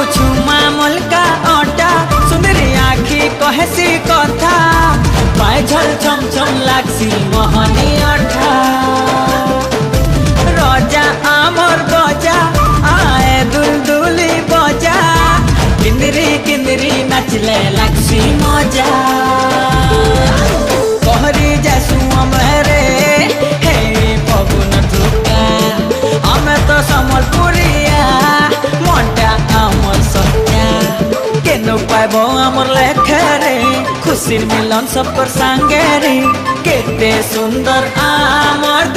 पूछू मामल का ओटा सुंदरी आखी कहेसी कथा पायझल छम छम लागसी मोहनी अठा रजा आमर बजा आए दुलदुली बजा किंदरी किंदरी नाचले लागसी मजा कहरी जासु अमरे हे पवन धुका हमें तो समलपुरिया मोटा आमर सत्या केनो पाइबो आमर लेखरे खुशीर मिलन सब पर संगे रे केते सुंदर आमर